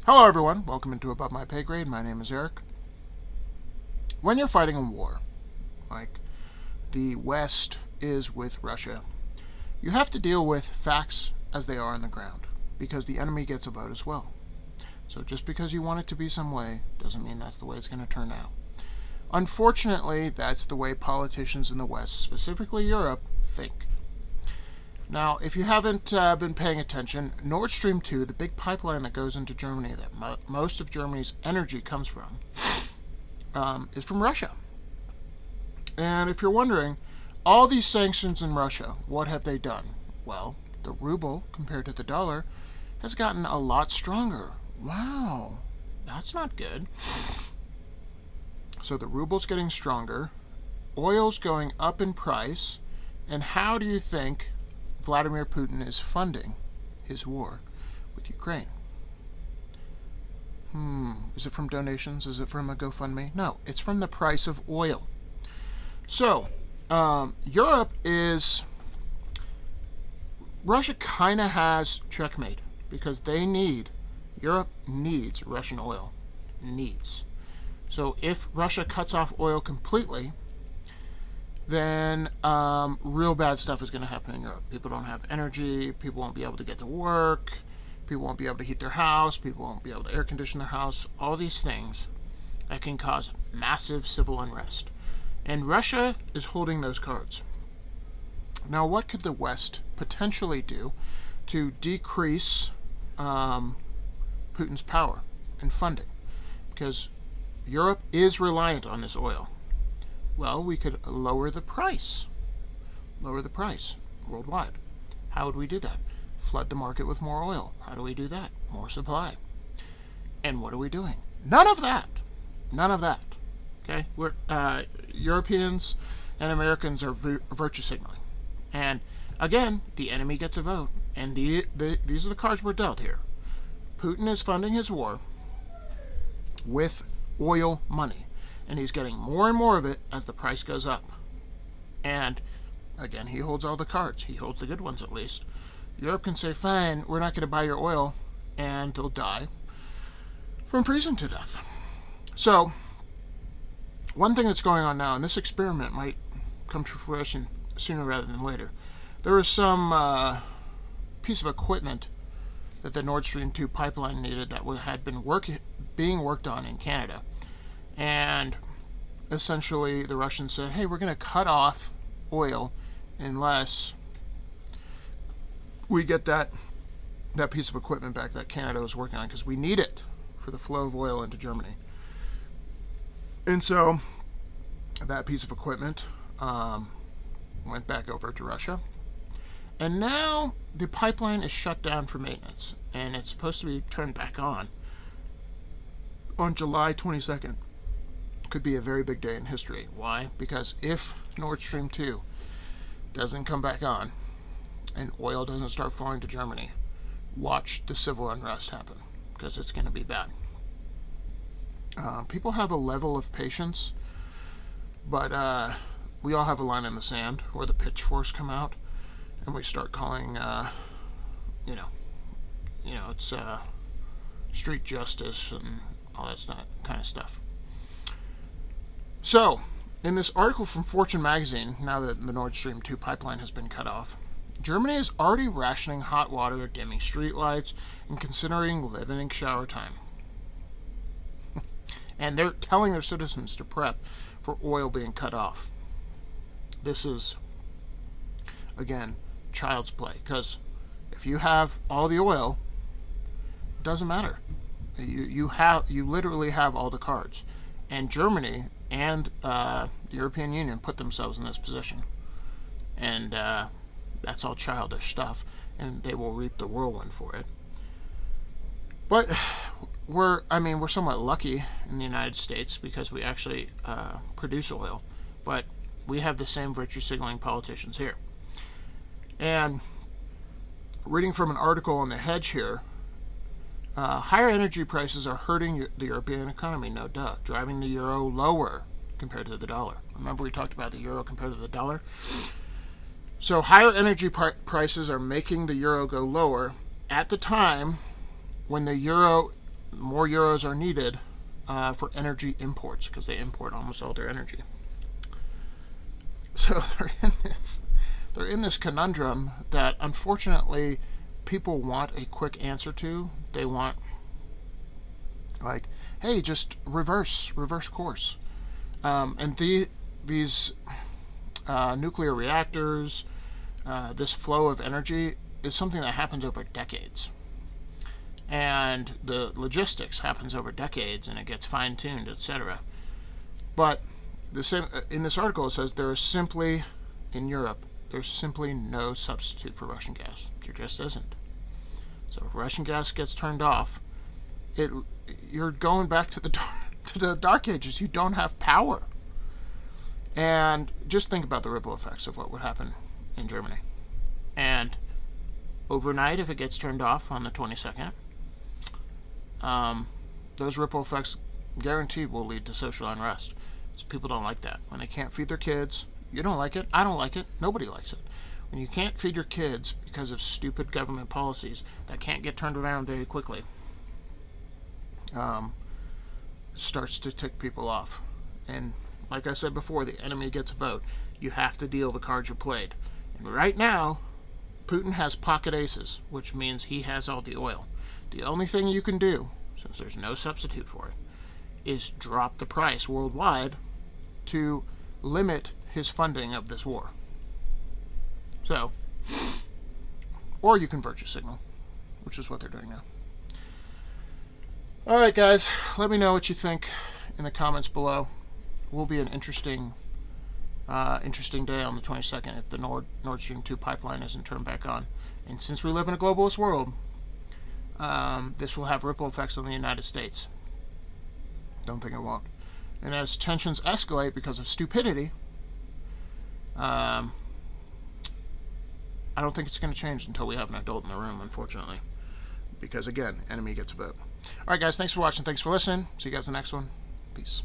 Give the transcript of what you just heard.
Hello, everyone. Welcome into Above My Pay Grade. My name is Eric. When you're fighting a war, like the West is with Russia, you have to deal with facts as they are on the ground because the enemy gets a vote as well. So just because you want it to be some way doesn't mean that's the way it's going to turn out. Unfortunately, that's the way politicians in the West, specifically Europe, think. Now, if you haven't been paying attention, Nord Stream 2, the big pipeline that goes into Germany that most of Germany's energy comes from, is from Russia. And if you're wondering, all these sanctions in Russia, what have they done? Well, the ruble, compared to the dollar, has gotten a lot stronger. Wow, that's not good. So the ruble's getting stronger, oil's going up in price, and how do you think Vladimir Putin is funding his war with Ukraine? Is it from donations? Is it from a GoFundMe? No, it's from the price of oil. So, Europe is... Russia kind of has checkmate because Europe needs Russian oil. Needs. So if Russia cuts off oil completely, then real bad stuff is going to happen in Europe. People don't have energy. People won't be able to get to work. People won't be able to heat their house. People won't be able to air condition their house. All these things that can cause massive civil unrest. And Russia is holding those cards. Now, what could the West potentially do to decrease Putin's power and funding? Because Europe is reliant on this oil. Well, we could lower the price worldwide. How would we do that? Flood the market with more oil. How do we do that? More supply. And what are we doing? None of that. Okay, we're Europeans and Americans are virtue signaling, and again, the enemy gets a vote. And these are the cards we're dealt here. Putin is funding his war with oil money. And he's getting more and more of it as the price goes up. And, again, he holds all the cards. He holds the good ones, at least. Europe can say, fine, we're not going to buy your oil, and they'll die from freezing to death. So, one thing that's going on now, and this experiment might come to fruition sooner rather than later, there was some piece of equipment that the Nord Stream 2 pipeline needed that had been being worked on in Canada. And essentially the Russians said, hey, we're going to cut off oil unless we get that piece of equipment back that Canada was working on, because we need it for the flow of oil into Germany. And so that piece of equipment went back over to Russia. And now the pipeline is shut down for maintenance, and it's supposed to be turned back on July 22nd. Could be a very big day in history. Why? Because if Nord Stream 2 doesn't come back on and oil doesn't start flowing to Germany, watch the civil unrest happen, because it's going to be bad. People have a level of patience, but we all have a line in the sand where the pitchforks come out and we start calling, it's street justice and all that kind of stuff. So, in this article from Fortune magazine, now that the Nord Stream 2 pipeline has been cut off, Germany is already rationing hot water, dimming street lights, and considering limiting shower time. And they're telling their citizens to prep for oil being cut off. This is, again, child's play, because if you have all the oil, it doesn't matter. You literally have all the cards. And Germany and the European Union put themselves in this position. And that's all childish stuff, and they will reap the whirlwind for it. But we're somewhat lucky in the United States because we actually produce oil, but we have the same virtue signaling politicians here. And reading from an article on The Hedge here, higher energy prices are hurting the European economy, no duh, driving the euro lower compared to the dollar. Remember we talked about the euro compared to the dollar? So higher energy prices are making the euro go lower at the time when the euro more euros are needed for energy imports because they import almost all their energy. So they're in this conundrum that unfortunately people want a quick answer to. They want, like, hey, just reverse course. And these nuclear reactors, this flow of energy is something that happens over decades. And the logistics happens over decades, and it gets fine-tuned, etc. But the same in this article, it says in Europe, there's simply no substitute for Russian gas. There just isn't. So if Russian gas gets turned off, you're going back to the dark ages. You don't have power. And just think about the ripple effects of what would happen in Germany. And overnight, if it gets turned off on the 22nd, those ripple effects guaranteed will lead to social unrest. So people don't like that. When they can't feed their kids, you don't like it, I don't like it, nobody likes it. When you can't feed your kids because of stupid government policies that can't get turned around very quickly, it starts to tick people off. And like I said before, the enemy gets a vote. You have to deal the cards you're played. And right now, Putin has pocket aces, which means he has all the oil. The only thing you can do, since there's no substitute for it, is drop the price worldwide to limit his funding of this war. So, or you can virtue signal, which is what they're doing now. Alright guys, let me know what you think in the comments below. Will be an interesting day on the 22nd if the Nord Stream 2 pipeline isn't turned back on. And since we live in a globalist world, this will have ripple effects on the United States. Don't think it won't. And as tensions escalate because of stupidity, I don't think it's going to change until we have an adult in the room, unfortunately. Because, again, enemy gets a vote. Alright, guys, thanks for watching. Thanks for listening. See you guys in the next one. Peace.